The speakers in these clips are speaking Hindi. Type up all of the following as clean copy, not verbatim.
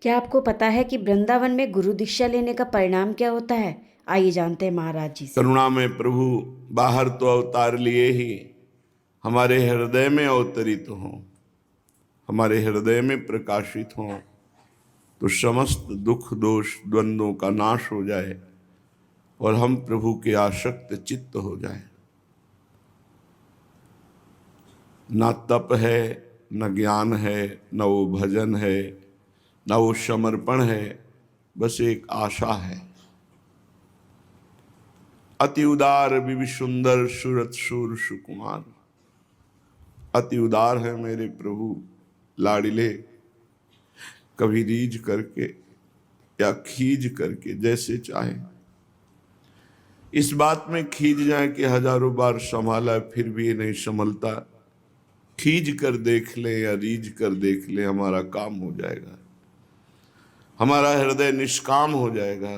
क्या आपको पता है कि वृंदावन में गुरु दीक्षा लेने का परिणाम क्या होता है? आइए जानते हैं महाराज जी से। करुणा में प्रभु बाहर तो अवतार लिए ही हमारे हृदय में अवतरित हों, हमारे हृदय में प्रकाशित हों, तो समस्त दुख दोष द्वंद्वों का नाश हो जाए और हम प्रभु के आसक्त चित्त हो जाए। ना तप है, न ज्ञान है, न वो भजन है, न वो समर्पण है, बस एक आशा है। अति उदार विवि सुंदर सूरत सूर सुकुमार। अति उदार है मेरे प्रभु लाडिले, कभी रीझ करके या खींच करके जैसे चाहे। इस बात में खींच जाए कि हजारों बार संभाला फिर भी ये नहीं संभलता, खींच कर देख ले या रीझ कर देख ले, हमारा काम हो जाएगा, हमारा हृदय निष्काम हो जाएगा,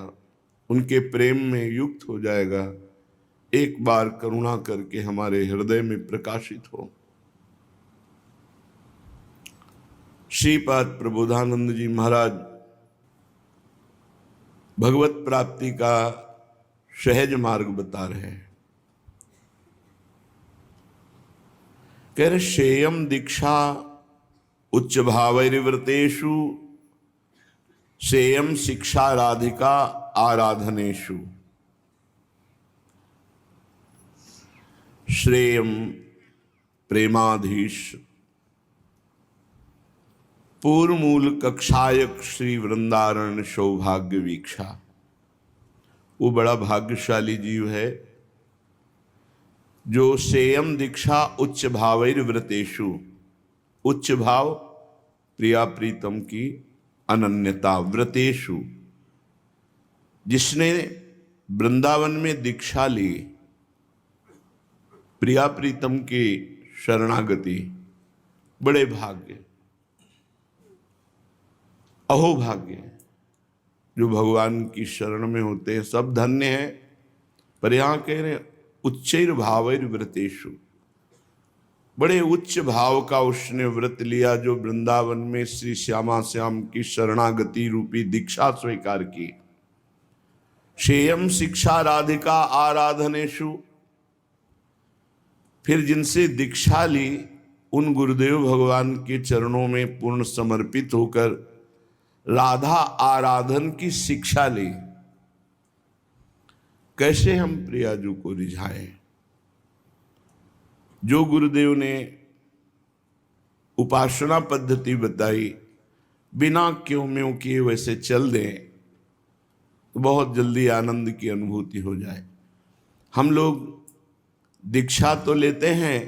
उनके प्रेम में युक्त हो जाएगा। एक बार करुणा करके हमारे हृदय में प्रकाशित हो। श्रीपाद प्रबोधानंद जी महाराज भगवत प्राप्ति का सहज मार्ग बता रहे हैं। कह रहे शेयम दीक्षा उच्च भावैर्व्रतेषु सेयम शिक्षा राधिका आराधनेषु श्रेयम प्रेमाधीश पूर्व मूल कक्षायक श्री वृंदारण सौभाग्य वीक्षा। वो बड़ा भाग्यशाली जीव है जो सेयम दीक्षा उच्च भावैर्व्रतेषु, उच्च भाव प्रिया प्रीतम की अनन्यता, व्रतेषु जिसने वृंदावन में दीक्षा ली, प्रिया प्रीतम की शरणागति, बड़े भाग्य, अहोभाग्य जो भगवान की शरण में होते हैं, सब धन्य है। पर यहां कह रहे उच्चैर भावैर व्रतेषु, बड़े उच्च भाव का उसने व्रत लिया जो वृंदावन में श्री श्यामा श्याम की शरणागति रूपी दीक्षा स्वीकार की। शेयम शिक्षा राधिका आराधनेषु, फिर जिनसे दीक्षा ली उन गुरुदेव भगवान के चरणों में पूर्ण समर्पित होकर राधा आराधन की शिक्षा ली। कैसे हम प्रियाजू को रिझाएं? जो गुरुदेव ने उपासना पद्धति बताई, बिना क्यों म्यों किए वैसे चल दें तो बहुत जल्दी आनंद की अनुभूति हो जाए। हम लोग दीक्षा तो लेते हैं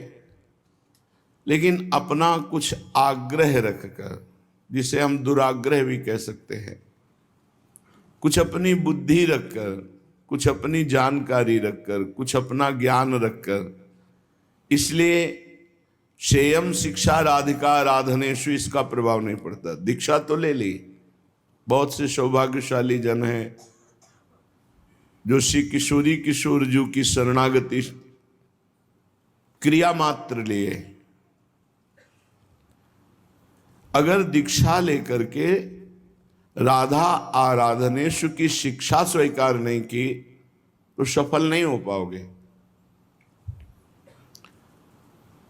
लेकिन अपना कुछ आग्रह रखकर, जिसे हम दुराग्रह भी कह सकते हैं, कुछ अपनी बुद्धि रखकर, कुछ अपनी जानकारी रखकर, कुछ अपना ज्ञान रखकर, इसलिए शेयम शिक्षा राधिका आराधनेषु इसका प्रभाव नहीं पड़ता। दीक्षा तो ले ली, बहुत से सौभाग्यशाली जन हैं जो श्री किशोरी किशोर जी की शरणागति क्रिया मात्र लिए। अगर दीक्षा लेकर के राधा आराधनेषु की शिक्षा स्वीकार नहीं की तो सफल नहीं हो पाओगे।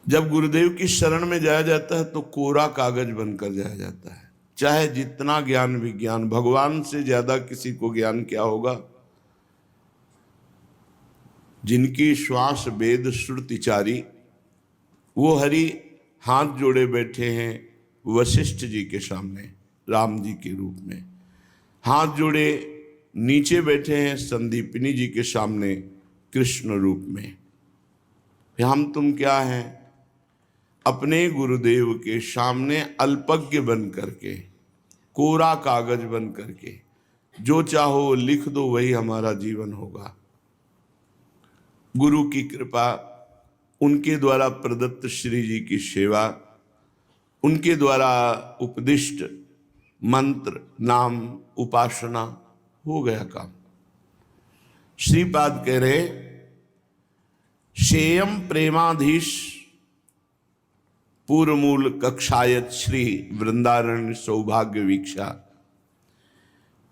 जब गुरुदेव की शरण में जाया जाता है तो कोरा कागज बनकर जाया जाता है। चाहे जितना ज्ञान विज्ञान, भगवान से ज्यादा किसी को ज्ञान क्या होगा? जिनकी श्वास वेद श्रुतिचारी, वो हरि हाथ जोड़े बैठे हैं वशिष्ठ जी के सामने, राम जी के रूप में। हाथ जोड़े नीचे बैठे हैं संदीपिनी जी के सामने कृष्ण रूप में। हम तुम क्या हैं? अपने गुरुदेव के सामने अल्पज्ञ बन करके, कोरा कागज बन करके, जो चाहो लिख दो वही हमारा जीवन होगा। गुरु की कृपा, उनके द्वारा प्रदत्त श्री जी की सेवा, उनके द्वारा उपदिष्ट मंत्र नाम उपासना, हो गया काम। श्रीपाद कह रहे शेयम प्रेमाधीश पूर्व मूल कक्षायत श्री वृंदारण सौभाग्य वीक्षा।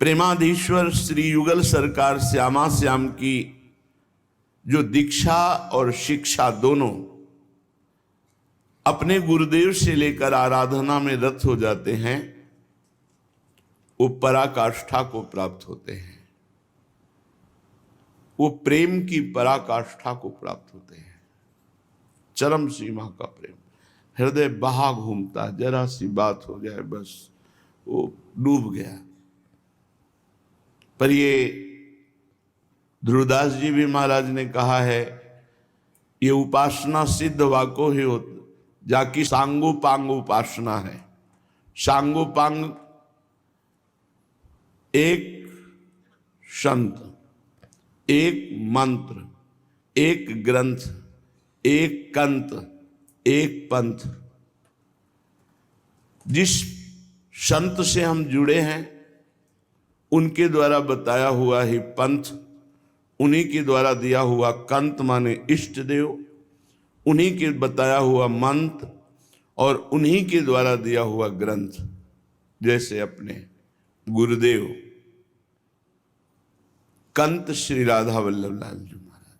प्रेमाधीश्वर श्री युगल सरकार श्यामा श्याम की जो दीक्षा और शिक्षा दोनों अपने गुरुदेव से लेकर आराधना में रत हो जाते हैं, वो पराकाष्ठा को प्राप्त होते हैं, वो प्रेम की पराकाष्ठा को प्राप्त होते हैं। चरम सीमा का प्रेम, हृदय बहा घूमता, जरा सी बात हो जाए बस वो डूब गया। पर ये ध्रुवदास जी भी महाराज ने कहा है, ये उपासना सिद्ध वाको ही होता जाकी सांगोपांग उपासना है। सांगोपांग एक संत, एक मंत्र, एक ग्रंथ, एक कंत, एक पंथ। जिस संत से हम जुड़े हैं उनके द्वारा बताया हुआ ही पंथ, उन्हीं के द्वारा दिया हुआ कंत माने इष्ट देव, उन्हीं के बताया हुआ मंत्र और उन्हीं के द्वारा दिया हुआ ग्रंथ। जैसे अपने गुरुदेव कंत श्री राधा वल्लभ लाल जी महाराज,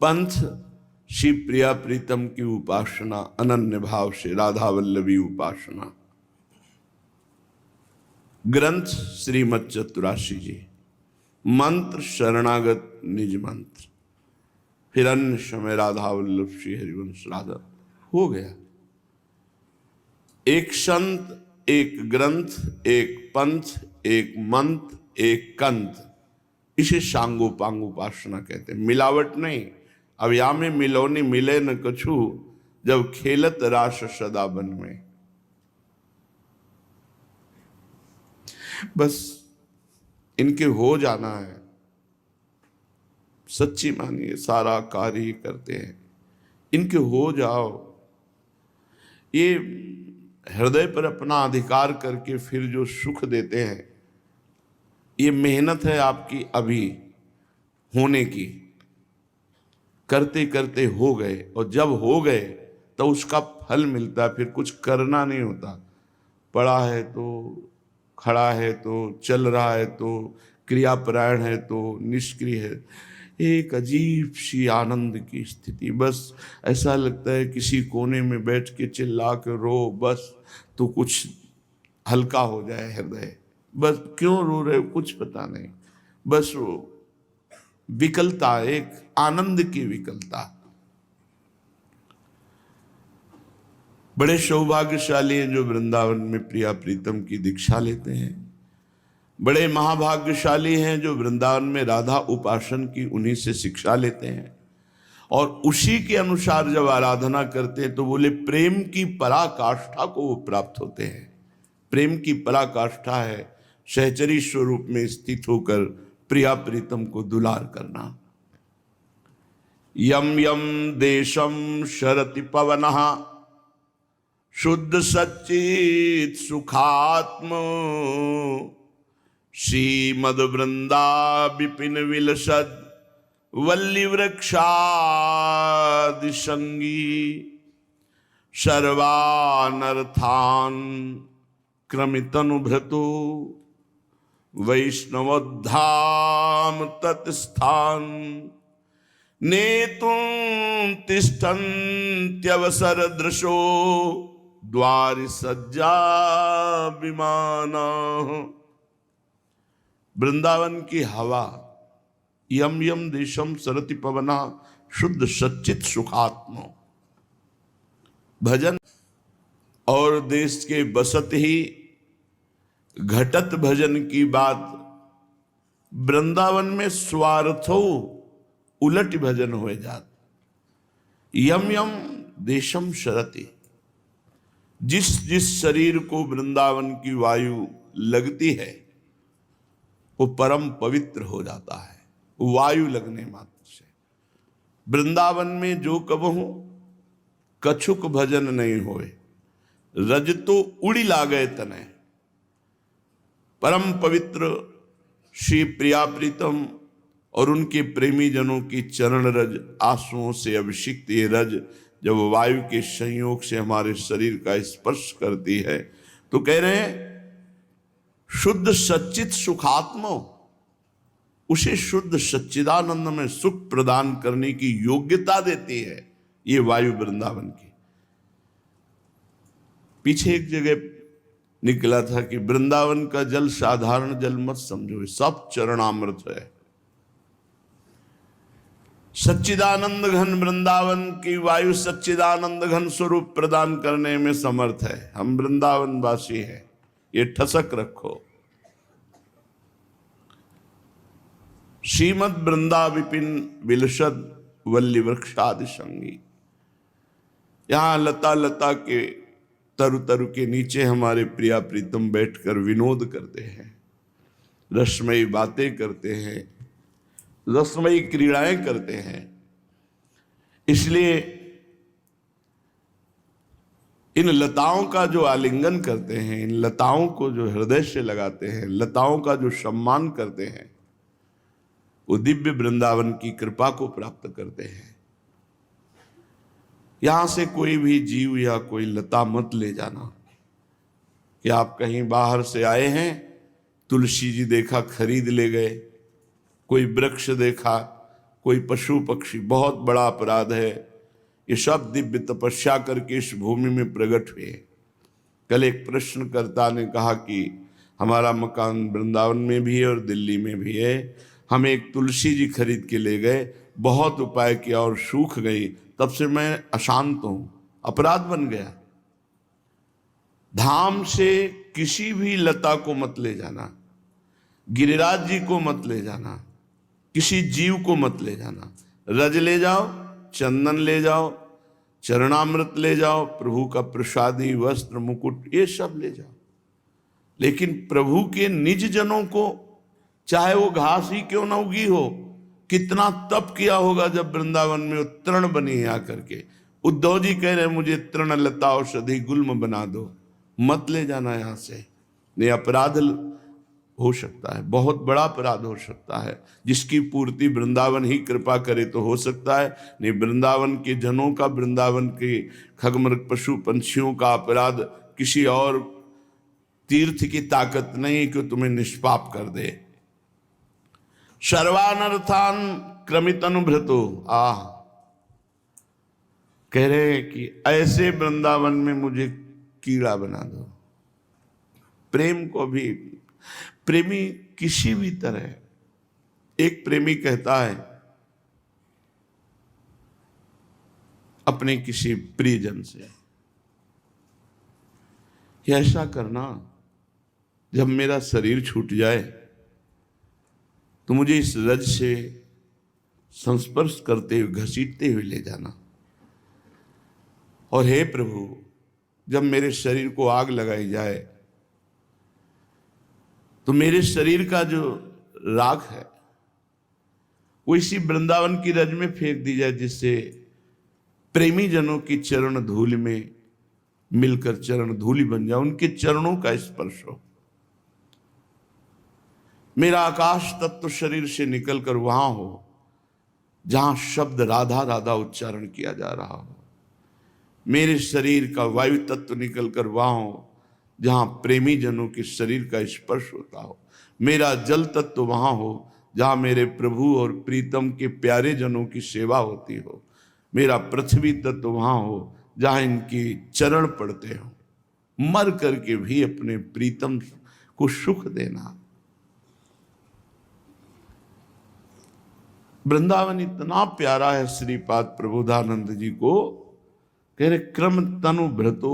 पंथ श्री प्रिया प्रीतम की उपासना अनन्य भाव से राधा वल्लभी उपासना, ग्रंथ श्रीमद चतुराशी जी, मंत्र शरणागत निज मंत्र, फिर अन्य समय राधा वल्लभ श्री हरिवंश राधा हो गया। एक संत, एक ग्रंथ, एक पंथ, एक मंत्र, एक कंत, इसे सांगोपांग उपासना कहते हैं। मिलावट नहीं। अब या में मिलौनी मिले न कछु, जब खेलत रास सदा बन में। बस इनके हो जाना है, सच्ची मानिए, सारा कार्य करते हैं, इनके हो जाओ। ये हृदय पर अपना अधिकार करके फिर जो सुख देते हैं, ये मेहनत है आपकी अभी होने की। करते करते हो गए, और जब हो गए तो उसका फल मिलता है। फिर कुछ करना नहीं होता। पड़ा है तो, खड़ा है तो, चल रहा है तो, क्रियापरायण है तो, निष्क्रिय है, एक अजीब सी आनंद की स्थिति। बस ऐसा लगता है किसी कोने में बैठ के चिल्ला के रो बस, तो कुछ हल्का हो जाए हृदय। बस क्यों रो रहे हो कुछ पता नहीं, बस वो विकलता, एक आनंद की विकलता। बड़े सौभाग्यशाली हैं जो वृंदावन में प्रिया प्रीतम की दीक्षा लेते हैं। बड़े महाभाग्यशाली हैं जो वृंदावन में राधा उपासन की उन्हीं से शिक्षा लेते हैं, और उसी के अनुसार जब आराधना करते हैं तो बोले प्रेम की पराकाष्ठा को वो प्राप्त होते हैं। प्रेम की पराकाष्ठा है सहचरी स्वरूप में स्थित होकर प्रिया प्रीतम को दुलार करना। यम यम देशम शरति पवनः शुद्ध सच्चित सुखात्म श्रीमद वृंदा विपिन विलसद वल्ली वृक्षादि संगी सर्वानर्थान क्रमितनुभृतो वैष्णवोद्धाम तत्स्थान नेतुं तिष्ठन्त्यवसर दृशो द्वारि सज्जा विमाना। वृंदावन की हवा, यम यम देशम सरति पवना शुद्ध सच्चित सुखात्म, भजन और देश के बसत ही घटत भजन की बात। वृंदावन में स्वार्थो उलट भजन हो जात। यम यम देशम शरति, जिस जिस शरीर को वृंदावन की वायु लगती है वो परम पवित्र हो जाता है, वायु लगने मात्र से। वृंदावन में जो कबहू कछुक भजन नहीं होए, रज तो उड़ी लागे तने। परम पवित्र श्री प्रिया प्रीतम और उनके प्रेमी जनों की चरण रज आंसुओं से अभिषिक्त ये रज जब वायु के संयोग से हमारे शरीर का स्पर्श करती है तो कह रहे हैं शुद्ध सच्चित सुखात्मो, उसे शुद्ध सच्चिदानंद में सुख प्रदान करने की योग्यता देती है ये वायु वृंदावन की। पीछे एक जगह निकला था कि वृंदावन का जल साधारण जल मत समझो, सब चरणामृत है। सच्चिदानंद घन वृंदावन की वायु सच्चिदानंद घन स्वरूप प्रदान करने में समर्थ है। हम वृंदावन वासी हैं, ये ठसक रखो। श्रीमद वृंदा विपिन विलसद वल्ली वृक्षादि संगी। यहां लता लता के तरु तरु के नीचे हमारे प्रिया प्रीतम बैठकर विनोद करते हैं, रसमयी बातें करते हैं, रसमयी क्रीड़ाएं करते हैं। इसलिए इन लताओं का जो आलिंगन करते हैं, इन लताओं को जो हृदय से लगाते हैं, लताओं का जो सम्मान करते हैं, वो दिव्य वृंदावन की कृपा को प्राप्त करते हैं। यहां से कोई भी जीव या कोई लता मत ले जाना कि आप कहीं बाहर से आए हैं, तुलसी जी देखा खरीद ले गए, कोई वृक्ष देखा, कोई पशु पक्षी। बहुत बड़ा अपराध है। ये सब दिव्य तपस्या करके इस भूमि में प्रकट हुए। कल एक प्रश्नकर्ता ने कहा कि हमारा मकान वृंदावन में भी है और दिल्ली में भी है, हम एक तुलसी जी खरीद के ले गए, बहुत उपाय किया और सूख गई, तब से मैं अशांत हूं। अपराध बन गया। धाम से किसी भी लता को मत ले जाना, गिरिराज जी को मत ले जाना, किसी जीव को मत ले जाना। रज ले जाओ, चंदन ले जाओ, चरणामृत ले जाओ, प्रभु का प्रसादी वस्त्र मुकुट ये सब ले जाओ, लेकिन प्रभु के निज जनों को, चाहे वो घास ही क्यों ना उगी हो, कितना तप किया होगा जब वृंदावन में तृण बनी है आकर के। उद्धव जी कह रहे मुझे तृण लता औषधि गुल्म बना दो, मत ले जाना यहां से। ये अपराध हो सकता है, बहुत बड़ा अपराध हो सकता है, जिसकी पूर्ति वृंदावन ही कृपा करे तो हो सकता है। नहीं, वृंदावन के जनों का, वृंदावन के खगमृग पशु पंछियों का अपराध किसी और तीर्थ की ताकत नहीं कि तुम्हें निष्पाप कर दे। सर्वानर्थान क्रमित अनुभृतो। कह रहे हैं कि ऐसे वृंदावन में मुझे कीड़ा बना दो। प्रेम को भी, प्रेमी किसी भी तरह, एक प्रेमी कहता है अपने किसी प्रियजन से कि ऐसा करना, जब मेरा शरीर छूट जाए तो मुझे इस रज से संस्पर्श करते हुए, घसीटते हुए ले जाना। और हे प्रभु, जब मेरे शरीर को आग लगाई जाए तो मेरे शरीर का जो राख है वो इसी वृंदावन की रज में फेंक दी जाए, जिससे प्रेमी जनों की चरण धूलि में मिलकर चरण धूलि बन जाए, उनके चरणों का स्पर्श हो। मेरा आकाश तत्व शरीर से निकलकर वहां हो जहां शब्द राधा राधा उच्चारण किया जा रहा हो। मेरे शरीर का वायु तत्व निकलकर वहां हो जहां प्रेमी जनों के शरीर का स्पर्श होता हो। मेरा जल तत्व वहां हो जहां मेरे प्रभु और प्रीतम के प्यारे जनों की सेवा होती हो। मेरा पृथ्वी तत्व वहां हो जहां इनकी चरण पड़ते हो। मर करके भी अपने प्रीतम को सुख देना। वृंदावन इतना प्यारा है श्रीपाद प्रबोधानंद जी को। कह रहे क्रम तनु भ्रतो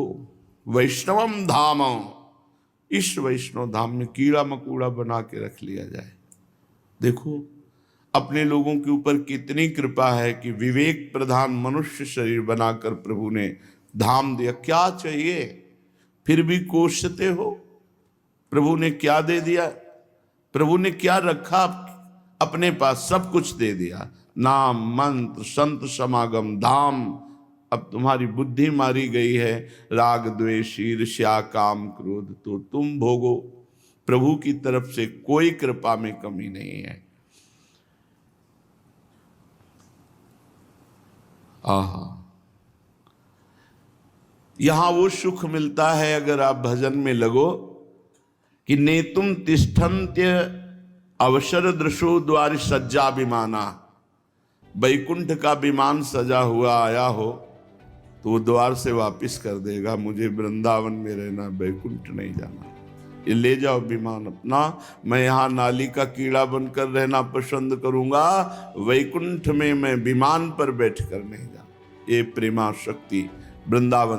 वैष्णवम धाम। इस वैष्णव धाम में कीड़ा मकोड़ा बना के रख लिया जाए। देखो अपने लोगों के ऊपर कितनी कृपा है कि विवेक प्रधान मनुष्य शरीर बनाकर प्रभु ने धाम दिया। क्या चाहिए, फिर भी कोसते हो। प्रभु ने क्या दे दिया, प्रभु ने क्या रखा अपने पास, सब कुछ दे दिया। नाम मंत्र संत समागम धाम। अब तुम्हारी बुद्धि मारी गई है, राग द्वेष ईर्ष्या काम क्रोध, तो तुम भोगो। प्रभु की तरफ से कोई कृपा में कमी नहीं है। आहा, यहां वो सुख मिलता है अगर आप भजन में लगो कि नेतुम तिष्ठन्त्य अवसर दृशो द्वार सज्जा विमाना। वैकुंठ का विमान सजा हुआ आया हो तो वो द्वार से वापिस कर देगा, मुझे वृंदावन में रहना, वैकुंठ नहीं जाना, ये ले जाओ विमान अपना, मैं यहाँ नाली का कीड़ा बनकर रहना पसंद करूंगा, वैकुंठ में मैं विमान पर बैठकर नहीं जाना। ये प्रेमा शक्ति वृंदावन